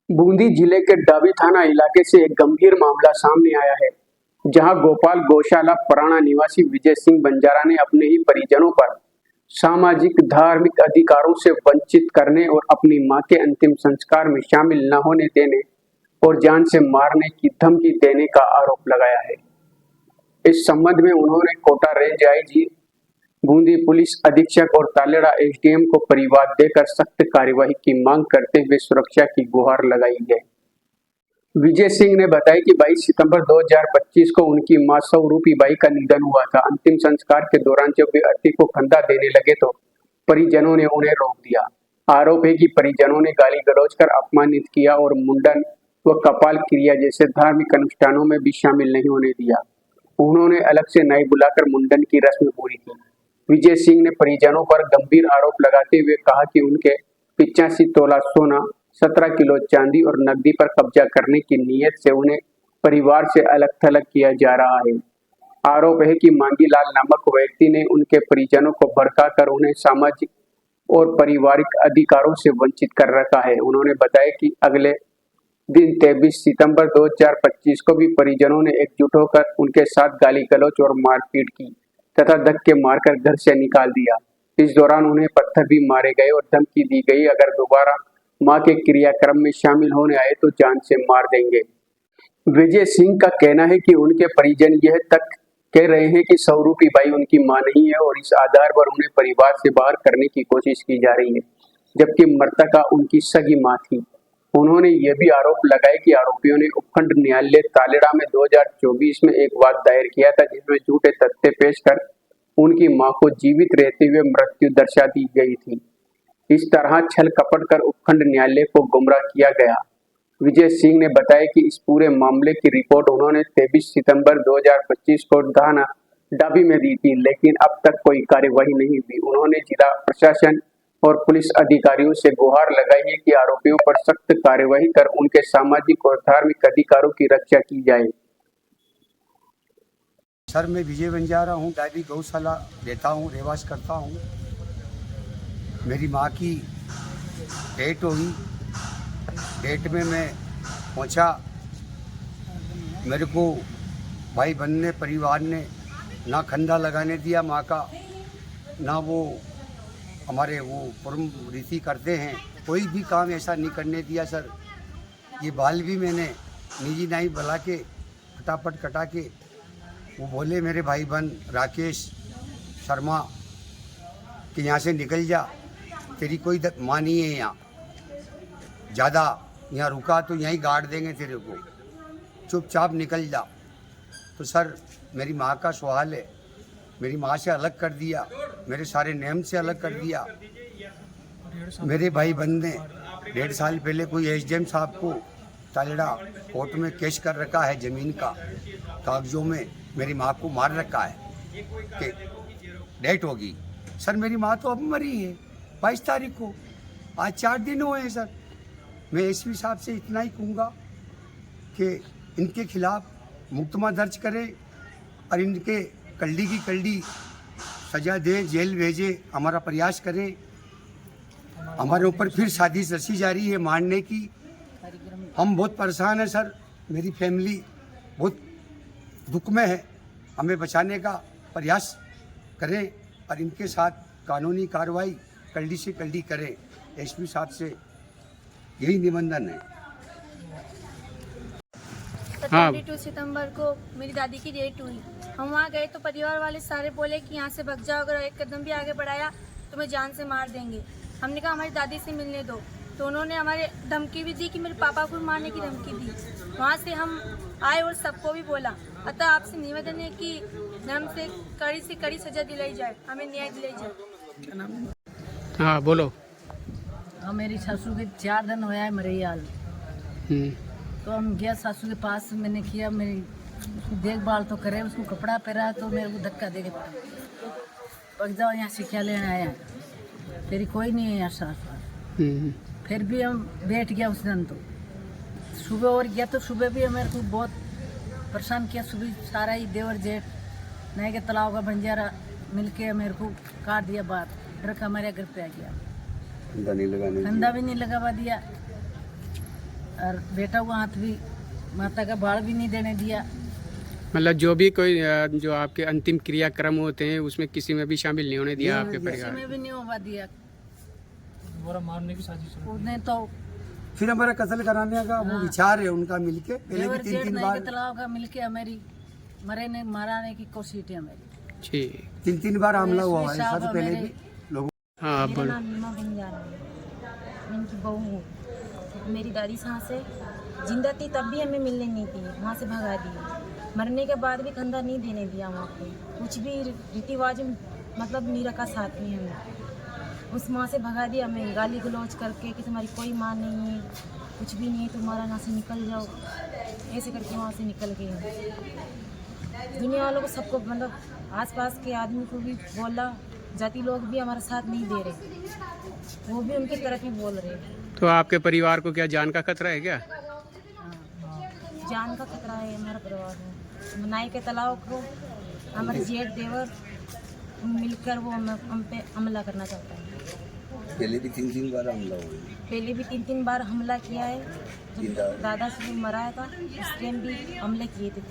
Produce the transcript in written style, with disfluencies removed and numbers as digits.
बूंदी जिले के डाबी थाना इलाके से एक गंभीर मामला सामने आया है, जहां गोपाल गौशाला पराना निवासी विजय सिंह बंजारा ने अपने ही परिजनों पर सामाजिक धार्मिक अधिकारों से वंचित करने और अपनी मां के अंतिम संस्कार में शामिल न होने देने और जान से मारने की धमकी देने का आरोप लगाया है। इस संबंध में उन्होंने Kota range IG, Bundi police अधीक्षक और तालेड़ा एसडीएम को परिवाद देकर सख्त कार्यवाही की मांग करते हुए सुरक्षा की गुहार लगाई है। विजय सिंह ने बताया कि 22 सितंबर 2025 को उनकी मां स्वरूपी बाई का निधन हुआ था। अंतिम संस्कार के दौरान जब वे अर्थी को फंदा देने लगे तो परिजनों ने उन्हें रोक दिया। आरोप है कि परिजनों ने गाली गलौज कर अपमानित किया और मुंडन व कपाल क्रिया जैसे धार्मिक अनुष्ठानों में भी शामिल नहीं होने दिया। उन्होंने अलग से नाई बुलाकर मुंडन की रस्म पूरी की। विजय सिंह ने परिजनों पर गंभीर आरोप लगाते हुए कहा कि उनके 85 तोला सोना, 17 किलो चांदी और नकदी पर कब्जा करने की नीयत से उन्हें परिवार से अलग थलग किया जा रहा है। आरोप है कि मांगीलाल नामक व्यक्ति ने उनके परिजनों को भड़काकर उन्हें सामाजिक और पारिवारिक अधिकारों से वंचित कर रखा है। उन्होंने बताया कि अगले दिन 23 सितंबर 2025 को भी परिजनों ने एकजुट होकर उनके साथ गाली गलौज और मारपीट की तथा धक्के मारकर घर से निकाल दिया। इस दौरान उन्हें पत्थर भी मारे गए और धमकी दी गई, अगर दोबारा मां के क्रियाक्रम में शामिल होने आए तो जान से मार देंगे। विजय सिंह का कहना है कि उनके परिजन यह तक कह रहे हैं कि स्वरूपी बाई उनकी मां नहीं है और इस आधार पर उन्हें परिवार से बाहर करने की कोशिश की जा रही है, जबकि मृतका उनकी सगी मां थी। उन्होंने यह भी आरोप लगाया कि आरोपियों ने उपखंड न्यायालय तालेड़ा में 2024 में एक वाद दायर किया था, जिसमें झूठे तथ्य पेश कर उनकी मां को जीवित रहते हुए मृत्यु दर्शा दी गई थी। इस तरह छल कपट कर उपखंड न्यायालय को गुमराह किया गया। विजय सिंह ने बताया कि इस पूरे मामले की रिपोर्ट उन्होंने 23 सितंबर 2025 को थाना डाबी में दी थी, लेकिन अब तक कोई कार्यवाही नहीं हुई। उन्होंने जिला प्रशासन और पुलिस अधिकारियों से गुहार लगाई है कि आरोपियों पर सख्त कार्यवाही कर उनके सामाजिक और धार्मिक अधिकारों की रक्षा की जाए। सर, मैं विजय बंजारा हूँ, डाबी गौशाला रहता हूँ, रहवास करता हूँ। मेरी माँ की डेट हुई, डेट में मैं पहुँचा। मेरे को भाई बहन ने, परिवार ने ना खंदा लगाने दिया माँ का, ना वो हमारे वो परम रीति करते हैं, कोई भी काम ऐसा नहीं करने दिया सर। ये बाल भी मैंने निजी नाई बुला के फटाफट कटा के, वो बोले मेरे भाई बहन राकेश शर्मा कि यहाँ से निकल जा, तेरी कोई माँ नहीं है यहाँ, ज़्यादा यहाँ रुका तो यहीं गाड़ देंगे तेरे को, चुपचाप निकल जा। तो सर, मेरी माँ का सवाल है, मेरी माँ से अलग कर दिया, मेरे सारे नेम से अलग कर दिया। मेरे भाई बहन ने 1.5 साल पहले कोई एसडीएम साहब को तालेड़ा कोर्ट में केस कर रखा है, ज़मीन का कागजों में मेरी माँ को मार रखा है कि डेट होगी। सर, मेरी माँ तो अब मरी है 22 तारीख को, आज 4 दिन हुए हैं सर। मैं एसपी साहब से इतना ही कहूँगा कि इनके खिलाफ मुकदमा दर्ज करें और इनके कल्डी की कल्डी सजा दें, जेल भेजे, हमारा प्रयास करें। हमारे ऊपर फिर साजिश रची जा रही है मारने की। हम बहुत परेशान हैं सर, मेरी फैमिली बहुत दुख में है। हमें बचाने का प्रयास करें और इनके साथ कानूनी कार्रवाई कल्डी से कल्डी करें। एसपी साहब से यही निवेदन है। 22 सितंबर को मेरी दादी की डेट हुई। हम वहाँ गए तो परिवार वाले सारे बोले कि यहाँ से भग जाओ, अगर एक कदम भी आगे बढ़ाया तो मैं जान से मार देंगे। हमने कहा हमारी दादी से मिलने दो, तो उन्होंने हमारे धमकी भी दी कि मेरे पापा को मारने की धमकी दी। वहाँ से हम आए और सबको भी बोला। अतः आपसे निवेदन है कि हमसे कड़ी से कड़ी सजा दिलाई जाए, हमें न्याय दिलाई जाए। हाँ, बोलो। हाँ, मेरी सासू के 4 दिन हुआ है मरे हाल। तो हम गया सासू के पास, मैंने किया, मेरी देखभाल तो करे, उसको कपड़ा पहना, तो मेरे को धक्का दे के पक जाओ, यहाँ से क्या लेना आया, तेरी कोई नहीं है यहाँ सास। फिर भी हम बैठ गया उस दिन। तो सुबह और गया तो सुबह भी मेरे को बहुत परेशान किया। सुबह सारा ही देवर जेठ नए के तालाब का बंजारा मिलके मेरे को काट दिया, बात रखा, हमारे घर पे आ गया, धंधा भी नहीं लगावा दिया। और बेटा को हाथ भी माता का बाल भी नहीं देने दिया। मतलब जो भी कोई जो आपके अंतिम क्रियाक्रम होते हैं उसमें किसी में भी शामिल नहीं होने दिया आपके किसी परिवार में भी नहीं होगा दिया। दोबारा मारने की साजिश उसने तो फिर हमारा कत्ल कराने का वो विचार है उनका मिलके, पहले भी देवर जेठ 3-3 नहीं बार के तालाब का मिलके हमारी मरे माराने की कोशिश है मेरी। ठीक। 3-3 बार हमला हुआ है, साहब इससे पहले मेरे- भी लोगों हाँ आप मेरा बोलो। नाम नीमा बंजारा है, मैं इनकी बहू हूँ। मेरी दादी साँ से जिंदा थी तब भी हमें मिलने नहीं दी, वहाँ से भगा दी। मरने के बाद भी कंधा नहीं देने दिया वहाँ पे, कुछ भी रीति रिवाज मतलब नहीं रखा साथ में हमें। उस माँ से भगा दिया हमें, गाली गलौज करके कि तुम्हारी कोई माँ नहीं है, कुछ भी नहीं है, तुम्हारा यहाँ से निकल जाओ, ऐसे करके वहाँ से निकल गए हम। दुनिया वालों को सबको मतलब आसपास के आदमी को भी बोला, जाति लोग भी हमारा साथ नहीं दे रहे, वो भी उनकी तरफ ही बोल रहे हैं। तो आपके परिवार को क्या जान का खतरा है क्या? जान का खतरा है हमारा परिवार में। मनाई के तालाब को हमारे जेठ देवर मिलकर वो हम पे हमला करना चाहता है। पहले भी 3-3 बार हमला हुआ है। पहले भी 3-3 बार हमला किया है, जब दादा से मराया था उस टाइम भी हमले किए थे।